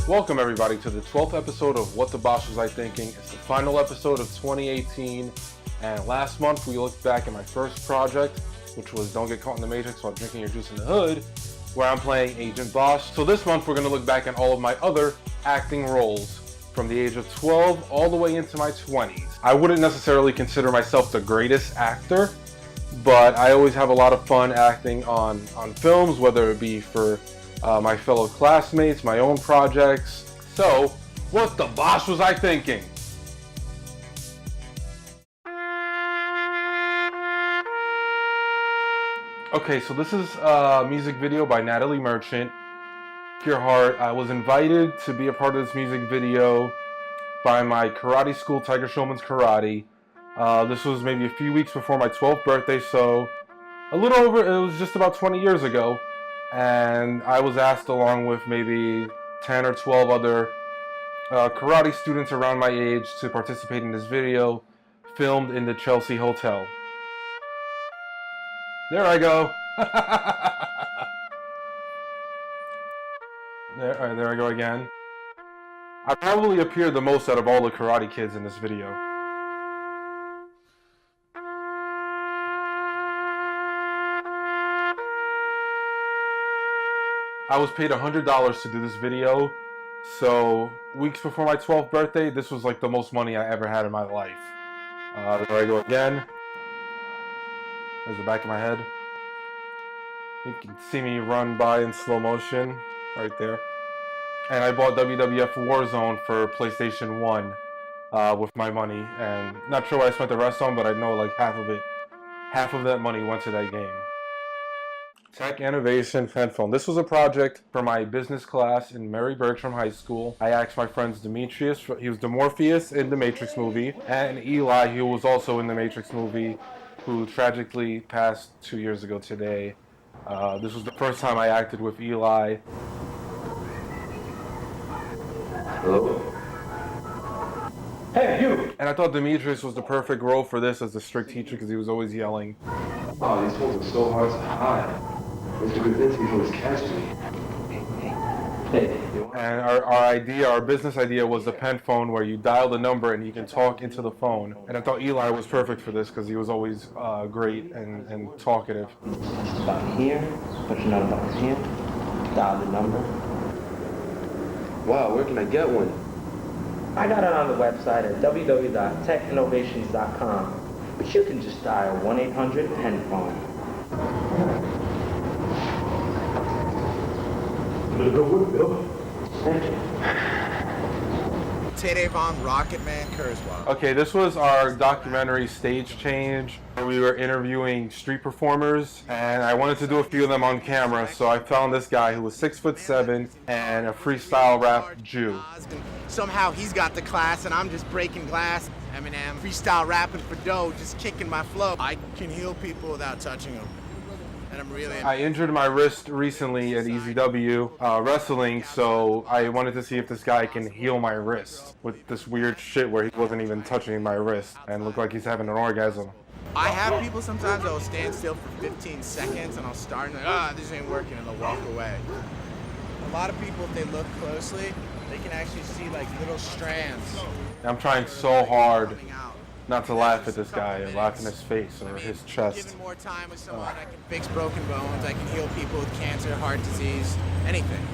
Welcome everybody to the 12th episode of What the Bosch Was I Thinking. It's the final episode of 2018, and last month we looked back at my first project, which was Don't Get Caught in the Matrix While Drinking Your Juice in the Hood, where I'm playing Agent Bosch. So this month we're going to look back at all of my other acting roles from the age of 12 all the way into my 20s. I wouldn't necessarily consider myself the greatest actor, but I always have a lot of fun acting on films, whether it be for my fellow classmates, my own projects. So, what the Bosch was I thinking? Okay, so this is a music video by Natalie Merchant, Pure Heart. I was invited to be a part of this music video by my karate school, Tiger Showman's Karate. This was maybe a few weeks before my 12th birthday, so it was just about 20 years ago. And I was asked along with maybe 10 or 12 other karate students around my age to participate in this video filmed in the Chelsea Hotel. There I go. There I go again. I probably appeared the most out of all the karate kids in this video. I was paid $100 to do this video, so weeks before my 12th birthday, this was like the most money I ever had in my life. There I go again. There's the back of my head. You can see me run by in slow motion, right there. And I bought WWF Warzone for PlayStation 1 with my money, and not sure what I spent the rest on, but I know like half of that money went to that game. Tech Innovation Headphone. This was a project for my business class in Mary Bertram High School. I asked my friends Demetrius, he was Morpheus in the Matrix movie, and Eli, who was also in the Matrix movie, who tragically passed 2 years ago today. This was the first time I acted with Eli. Hello? Hey, you! And I thought Demetrius was the perfect role for this as a strict teacher because he was always yelling. Oh, these phones are so hard to hide. Mr. Gudzinski always catches me. Hey. And our business idea was the pen phone where you dial the number and you can talk into the phone. And I thought Eli was perfect for this because he was always great and talkative. About here, push another button here, dial the number. Wow, where can I get one? I got it on the website at www.techinnovations.com, but you can just dial 1-800-PEN-PHONE. I'm gonna go with Bill. Thank you. Tede Von Rocketman Kurzweil. Okay, this was our documentary Stage Change, where we were interviewing street performers, and I wanted to do a few of them on camera, so I found this guy who was 6'7" and a freestyle rap Jew. Somehow he's got the class and I'm just breaking glass. Eminem, freestyle rapping for dough, just kicking my flow. I can heal people without touching them. And I'm really... I injured my wrist recently at EZW wrestling, so I wanted to see if this guy can heal my wrist with this weird shit where he wasn't even touching my wrist and looked like he's having an orgasm. I have people sometimes that will stand still for 15 seconds and I'll start and like, this ain't working, and they'll walk away. A lot of people, if they look closely, they can actually see like little strands. I'm trying so hard not to laugh at this guy or laugh in his face or his chest. Given more time with someone, I can fix broken bones, I can heal people with cancer, heart disease, anything.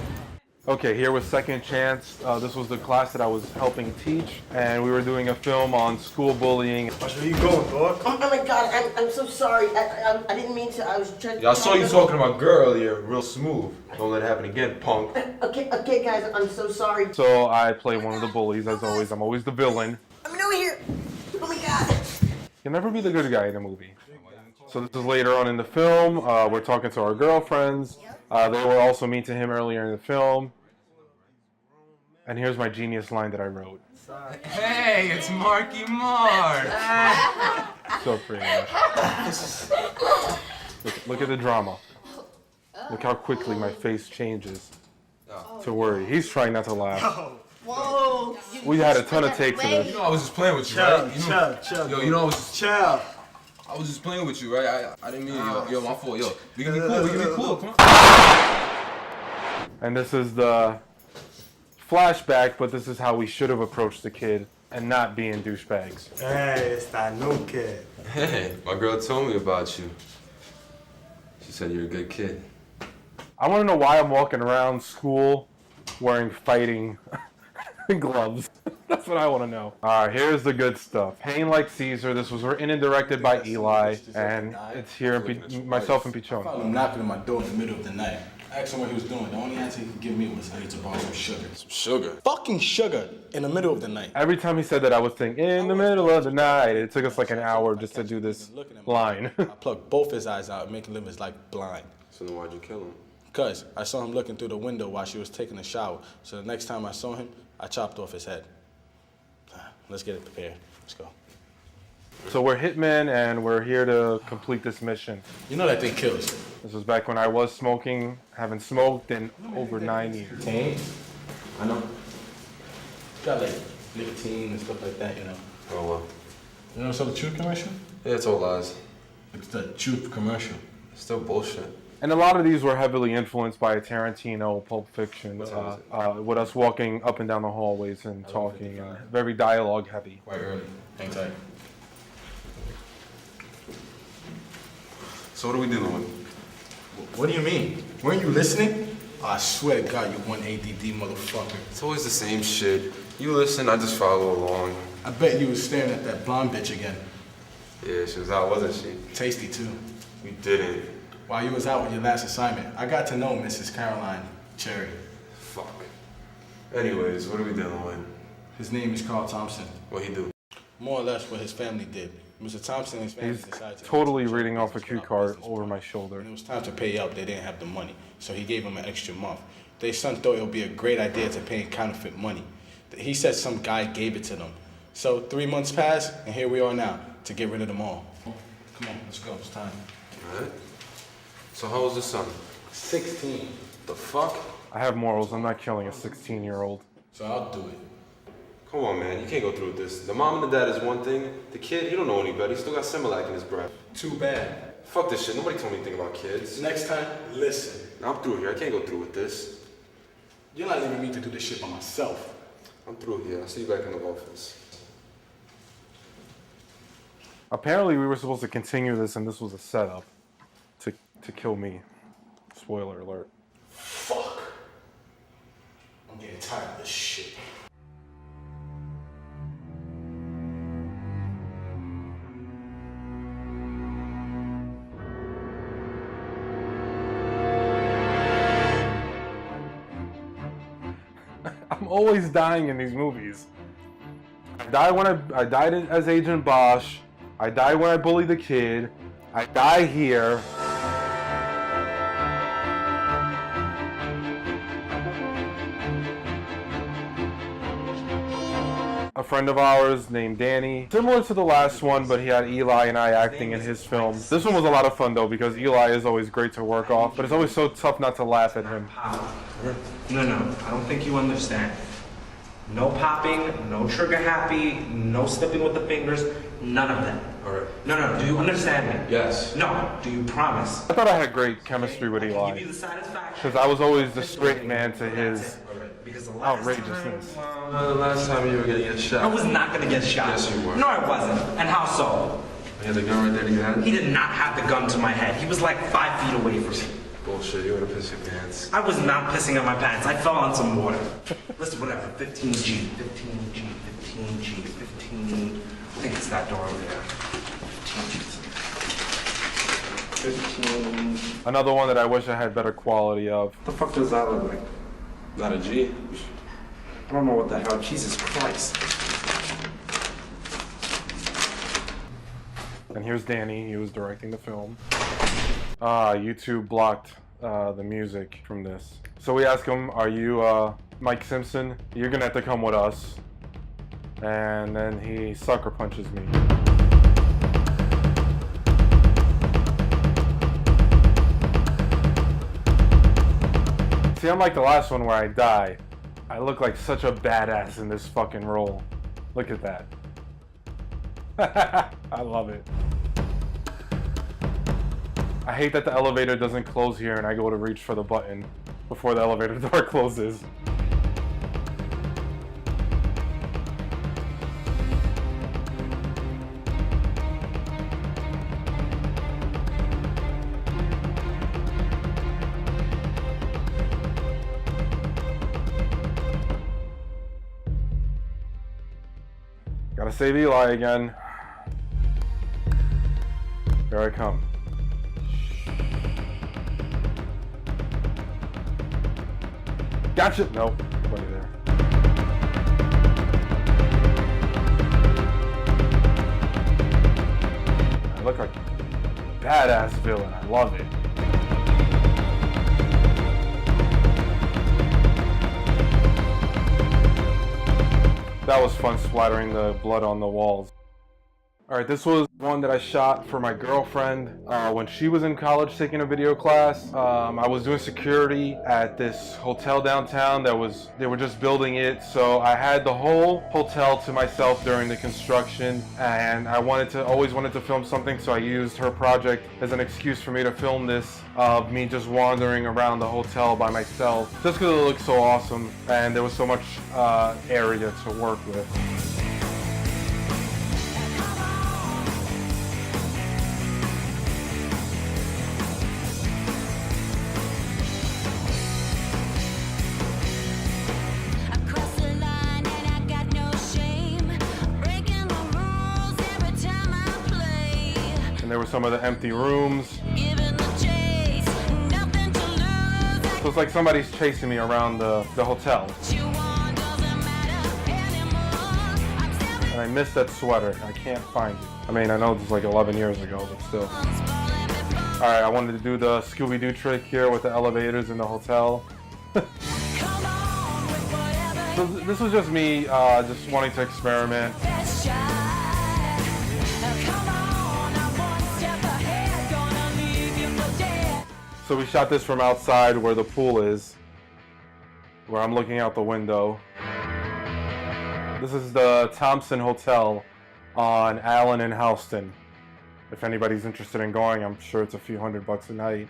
Okay, here was Second Chance. This was the class that I was helping teach, and we were doing a film on school bullying. Where you going, dog? Oh my God, I'm so sorry. I didn't mean to. I was trying to... Yeah, I saw you talking to my girl earlier, real smooth. Don't let it happen again, punk. Okay, guys, I'm so sorry. So I play one of the bullies, as always. I'm always the villain. I'm over here. Oh my God. You'll never be the good guy in a movie. So this is later on in the film. We're talking to our girlfriends. They were also mean to him earlier in the film. And here's my genius line that I wrote. Hey, it's Marky Mark! So pretty. Look at the drama. Look how quickly my face changes to worry. He's trying not to laugh. Whoa. We had a ton of takes of this. You know I was just playing with you, right? Yo, you know I was just... I was just playing with you, right? I didn't mean it. Yo, my fault. Yo, we can be cool. Come on. And this is the flashback, but this is how we should have approached the kid and not being douchebags. Hey, it's that new kid. Hey, my girl told me about you. She said you're a good kid. I want to know why I'm walking around school wearing fighting gloves. That's what I want to know. All right, here's the good stuff. Pain Like Caesar. This was written and directed by Eli, and it's here, myself and Pichon. I found him knocking on my door in the middle of the night. I asked him what he was doing. The only answer he could give me was I need to borrow some sugar. Some sugar? Fucking sugar in the middle of the night. Every time he said that, I would think, in the middle of the night. It took us like an hour just to do this line. I plucked both his eyes out, making him like blind. So then why'd you kill him? Because I saw him looking through the window while she was taking a shower. So the next time I saw him, I chopped off his head. Let's get it prepared. Let's go. So we're hitmen, and we're here to complete this mission. You know that thing kills. This was back when I was smoking, haven't smoked in over 9 years. I know. Got like nicotine and stuff like that, you know. Oh, well. You know what's up with the Truth commercial? Yeah, it's all lies. It's the Truth commercial. It's still bullshit. And a lot of these were heavily influenced by Tarantino, Pulp Fiction, with us walking up and down the hallways and talking, and very dialogue heavy. Quite early. Hang tight. So what are we dealing with? What do you mean? Weren't you listening? Oh, I swear to God, you one ADD motherfucker. It's always the same shit. You listen, I just follow along. I bet you was staring at that blonde bitch again. Yeah, she was out, wasn't she? Tasty, too. We didn't. While you was out with your last assignment, I got to know Mrs. Caroline Cherry. Fuck. Anyways, what are we dealing with? His name is Carl Thompson. What he do? More or less what his family did. Mr. Thompson and his family He's decided to... totally reading off a cue card over my shoulder. When it was time to pay up, they didn't have the money, so he gave him an extra month. Their son thought it would be a great idea to pay in counterfeit money. He said some guy gave it to them. So 3 months passed, and here we are now, to get rid of them all. Come on, let's go, it's time. Alright. So how old's the son? 16. The fuck? I have morals. I'm not killing a 16-year-old. So I'll do it. Come on, man. You can't go through with this. The mom and the dad is one thing. The kid, he don't know any better. He still got Similac in his breath. Too bad. Fuck this shit. Nobody told me anything about kids. Next time, listen. I'm through here. I can't go through with this. You're not leaving me to do this shit by myself. I'm through here. I'll see you back in the office. Apparently, we were supposed to continue this, and this was a setup to kill me. Spoiler alert. Fuck. I'm getting tired of this shit. I'm always dying in these movies. I died as Agent Bosch. I died when I bullied the kid. I die here. A friend of ours named Danny. Similar to the last one, but he had Eli and I acting in his film. This one was a lot of fun though, because Eli is always great to work off, but it's always so tough not to laugh at him. No, I don't think you understand. No popping, no trigger happy, no slipping with the fingers, none of that. Alright. No, do you understand me? Yes. No, do you promise? I thought I had great chemistry with Give Eli, you the satisfaction. because I was always the straight man to his Because the last outrageousness. time, The last time you were gonna get shot. I was not gonna get shot. Yes, you were. No, I wasn't. And how so? You had the gun right there in your hand? He did not have the gun to my head. He was like 5 feet away from me. Bullshit, you would have pissed your pants. I was not pissing on my pants. I fell on some water. Listen, whatever. 15G. I think it's that door over there. 15. Another one that I wish I had better quality of. What the fuck does that look like? Not a G. I don't know what the hell. Jesus Christ. And here's Danny, he was directing the film. YouTube blocked the music from this. So we asked him, are you Mike Simpson? You're gonna have to come with us. And then he sucker punches me. See, unlike the last one where I die, I look like such a badass in this fucking role. Look at that. I love it. I hate that the elevator doesn't close here and I go to reach for the button before the elevator door closes. Gotta save Eli again. Here I come. Gotcha! Nope, nobody there. I look like a badass villain. I love it. That was fun, splattering the blood on the walls. Alright, this was one that I shot for my girlfriend when she was in college taking a video class. I was doing security at this hotel downtown they were just building it, so I had the whole hotel to myself during the construction, and I always wanted to film something, so I used her project as an excuse for me to film this of me just wandering around the hotel by myself, just because it looked so awesome and there was so much area to work with. And there were some of the empty rooms. So it's like somebody's chasing me around the hotel. And I missed that sweater. I can't find it. I mean, I know this was like 11 years ago, but still. Alright, I wanted to do the Scooby-Doo trick here with the elevators in the hotel. So this was just me just wanting to experiment. So we shot this from outside where the pool is, where I'm looking out the window. This is the Thompson Hotel on Allen and Houston. If anybody's interested in going, I'm sure it's a few $100 a night.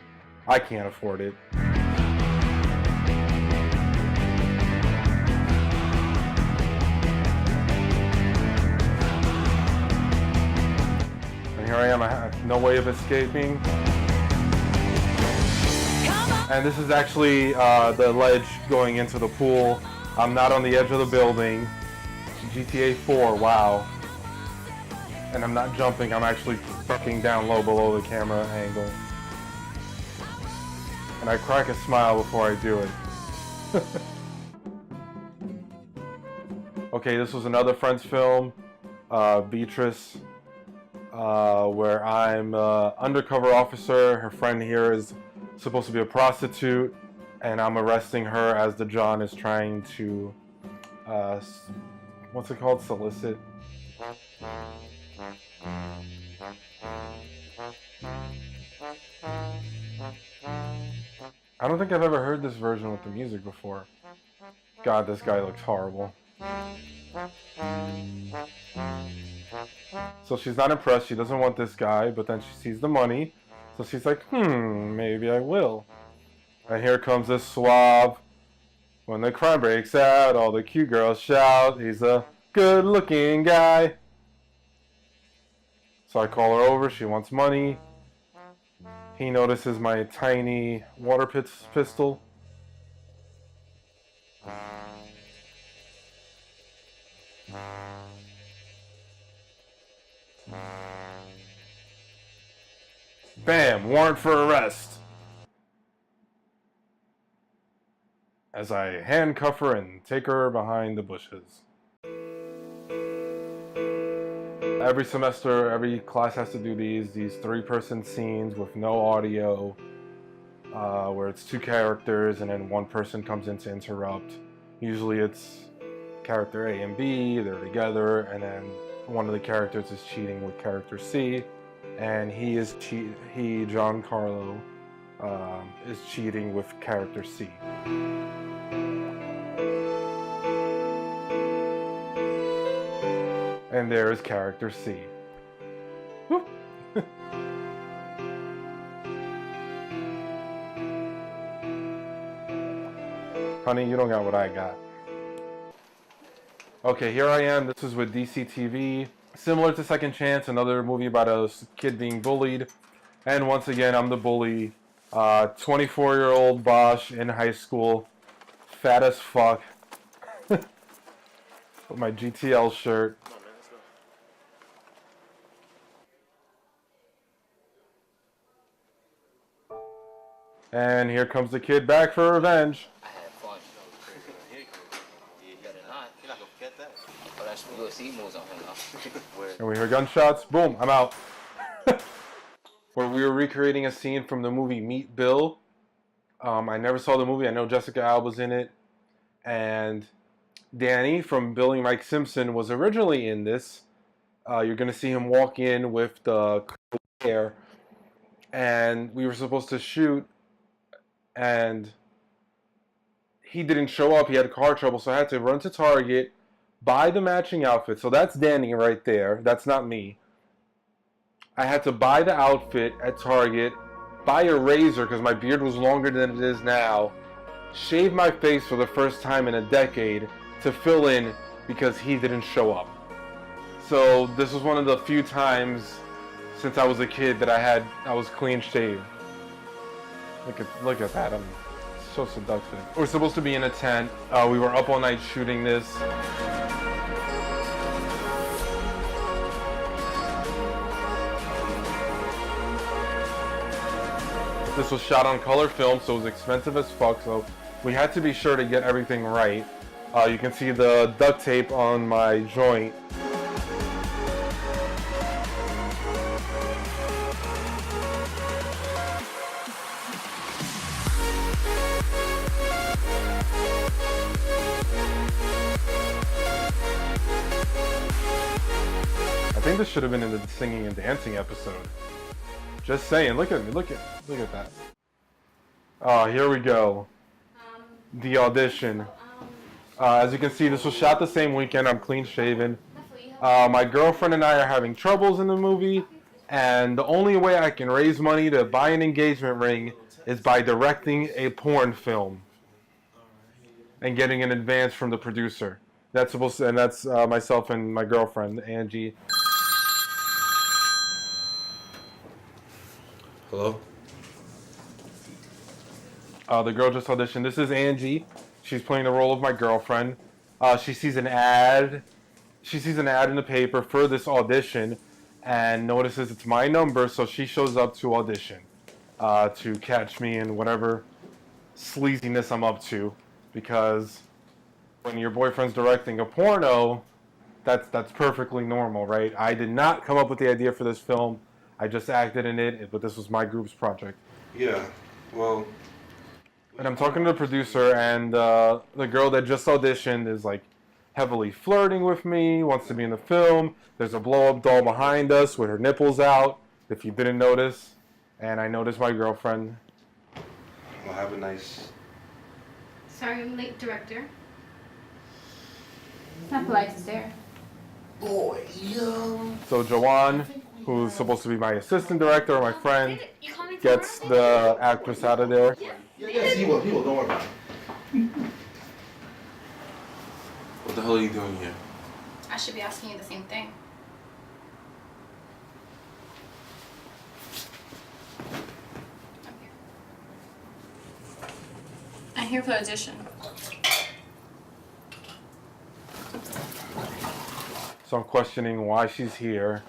I can't afford it. And here I am, I have no way of escaping. And this is actually the ledge going into the pool. I'm not on the edge of the building. GTA 4, wow. And I'm not jumping, I'm actually fucking down low below the camera angle. And I crack a smile before I do it. Okay, this was another friend's film, Beatrice, where I'm an undercover officer. Her friend here is supposed to be a prostitute, and I'm arresting her as the John is trying to what's it called? Solicit? I don't think I've ever heard this version with the music before. God, this guy looks horrible. So she's not impressed, she doesn't want this guy, but then she sees the money. So she's like, maybe I will. And here comes this swab. When the crime breaks out, all the cute girls shout, he's a good-looking guy. So I call her over, she wants money. He notices my tiny water pistol. Bam! Warrant for arrest. As I handcuff her and take her behind the bushes. Every semester, every class has to do these 3-person scenes with no audio, where it's 2 characters and then 1 person comes in to interrupt. Usually it's character A and B, they're together, and then one of the characters is cheating with character C. And Giancarlo, is cheating with character C. And there is character C. Honey, you don't got what I got. Okay, here I am. This is with DCTV. Similar to Second Chance, another movie about a kid being bullied. And once again, I'm the bully. 24-year-old Bosch in high school. Fat as fuck. With my GTL shirt. And here comes the kid back for revenge. I had fun. You better not. You're not gonna forget that. Oh, that's good. See, he moves on him now. And we hear gunshots. Boom, I'm out. Where we were recreating a scene from the movie Meet Bill. I never saw the movie. I know Jessica Alba's in it. And Danny from Billy Mike Simpson was originally in this. You're going to see him walk in with the hair. And we were supposed to shoot. And he didn't show up. He had car trouble. So I had to run to Target, buy the matching outfit. So that's Danny right there. That's not me. I had to buy the outfit at Target, buy a razor because my beard was longer than it is now, shave my face for the first time in a decade to fill in because he didn't show up. So this was one of the few times since I was a kid that I was clean shaved. Look at that. I'm so seductive. We're supposed to be in a tent. We were up all night shooting this. This was shot on color film, so it was expensive as fuck, so we had to be sure to get everything right. You can see the duct tape on my joint. I think this should have been in the singing and dancing episode. Just saying, look at me, look at that. Oh, here we go. The audition. As you can see, this was shot the same weekend. I'm clean shaven. My girlfriend and I are having troubles in the movie, and the only way I can raise money to buy an engagement ring is by directing a porn film and getting an advance from the producer. That's myself and my girlfriend, Angie. Hello? The girl just auditioned. This is Angie. She's playing the role of my girlfriend. She sees an ad. She sees an ad in the paper for this audition and notices it's my number, so she shows up to audition to catch me in whatever sleaziness I'm up to. Because when your boyfriend's directing a porno, that's perfectly normal, right? I did not come up with the idea for this film. I just acted in it, but this was my group's project. Yeah, well... And I'm talking to the producer, and the girl that just auditioned is like heavily flirting with me, wants to be in the film. There's a blow-up doll behind us with her nipples out, if you didn't notice. And I noticed my girlfriend. Well, have a nice... Sorry I'm late, director. It's not polite to stare. Boy, yo. So Joanne, who's supposed to be my assistant director, or my friend, gets the actress out of there. Yes, he will, don't worry about it. What the hell are you doing here? I should be asking you the same thing. Okay. I'm here for the audition. So I'm questioning why she's here.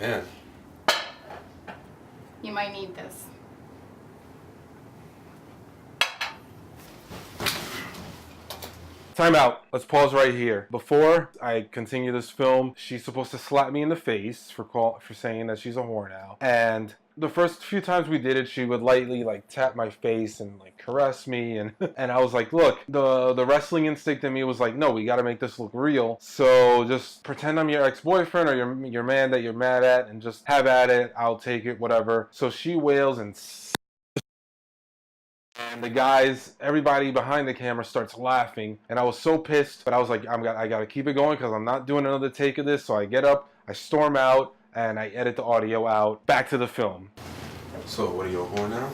Man. You might need this. Time out. Let's pause right here. Before I continue this film, she's supposed to slap me in the face for saying that she's a whore now. And the first few times we did it, she would lightly like tap my face and like caress me, and I was like, look, the wrestling instinct in me was like, no, we got to make this look real. So just pretend I'm your ex-boyfriend or your man that you're mad at, and just have at it. I'll take it, whatever. So she wails and the guys, everybody behind the camera starts laughing, and I was so pissed, but I was like, I gotta keep it going because I'm not doing another take of this. So I get up, I storm out, and I edit the audio out. Back to the film. So, what are you, a whore now?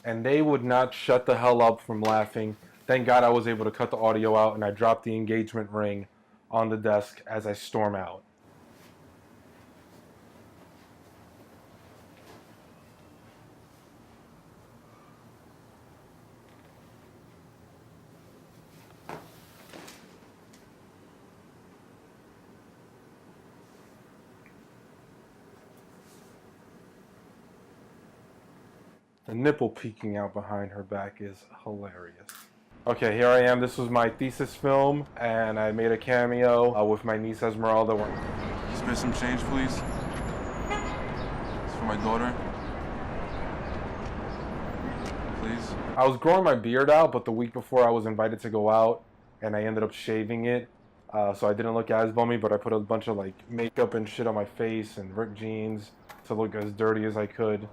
And they would not shut the hell up from laughing. Thank God I was able to cut the audio out, and I dropped the engagement ring on the desk as I storm out. The nipple peeking out behind her back is hilarious. Okay, here I am. This was my thesis film, and I made a cameo with my niece Esmeralda. Spare some change, please. It's for my daughter. Please. I was growing my beard out, but the week before I was invited to go out, and I ended up shaving it. So I didn't look as bummy, but I put a bunch of like makeup and shit on my face and ripped jeans to look as dirty as I could.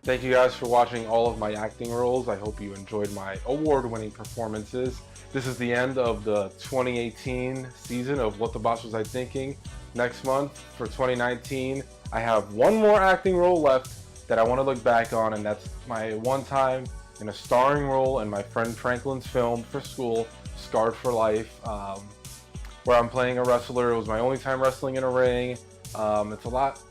Thank you guys for watching all of my acting roles. I hope you enjoyed my award-winning performances. This is the end of the 2018 season of What the Bosch Was I Thinking. Next month, for 2019, I have one more acting role left that I want to look back on, and that's my one time in a starring role in my friend Franklin's film for school, Scarred for Life, where I'm playing a wrestler. It was my only time wrestling in a ring. It's a lot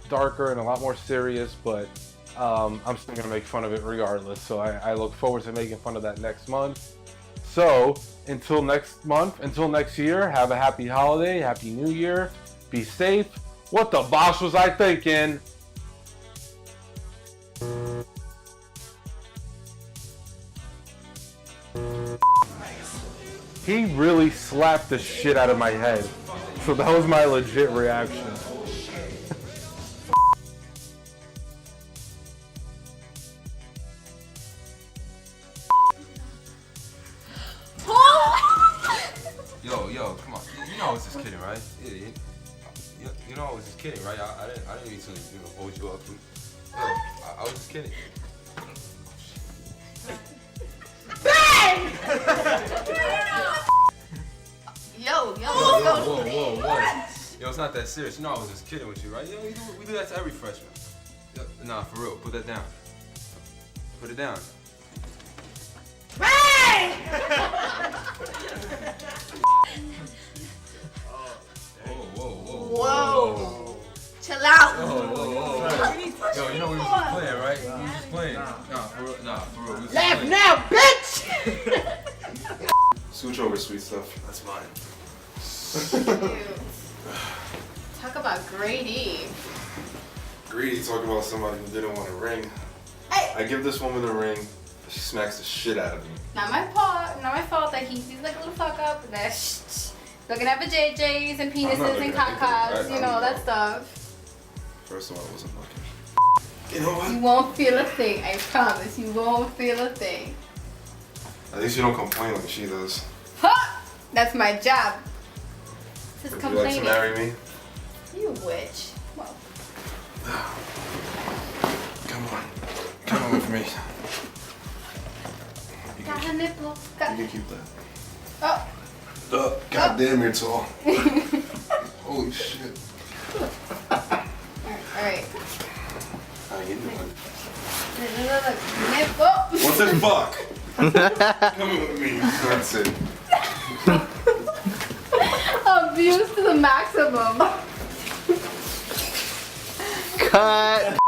darker and a lot more serious, but I'm still gonna make fun of it regardless. So I look forward to making fun of that next month. So until next month, until next year, have a happy holiday, happy new year, be safe. What the Bosch was I thinking? He really slapped the shit out of my head. So that was my legit reaction. Yo, come on. You know I was just kidding, right? You know I was just kidding, right? I didn't mean to, hold you up. Yo, I was just kidding. Bang! Yo, Whoa. Yo, it's not that serious. You know I was just kidding with you, right? Yo, we do that to every freshman. Yo, nah, for real. Put that down. Put it down. Bang! Whoa. Chill out. Yo, you know we was just playing, right? We was just playing. Nah, for real. We was just Laugh playing. now, bitch! Switch over, sweet stuff. That's mine. Talk about greedy. Greedy talking about somebody who didn't want a ring. I give this woman a ring, she smacks the shit out of me. Not my fault that he's like a little fuck up. That's looking at the JJs and penises and cocks, you know, that stuff. First of all, I wasn't looking. You know what? You won't feel a thing, I promise. You won't feel a thing. At least you don't complain like she does. Ha! That's my job. Just Would you like to complaining. marry me? You witch. Well, Come on with me. got a nipple. You Got... can keep that. Oh. God damn, you're tall. Holy shit. Alright. How you doing? Nipple. What's it fuck? Come with me. That's it. Abuse to the maximum. Cut.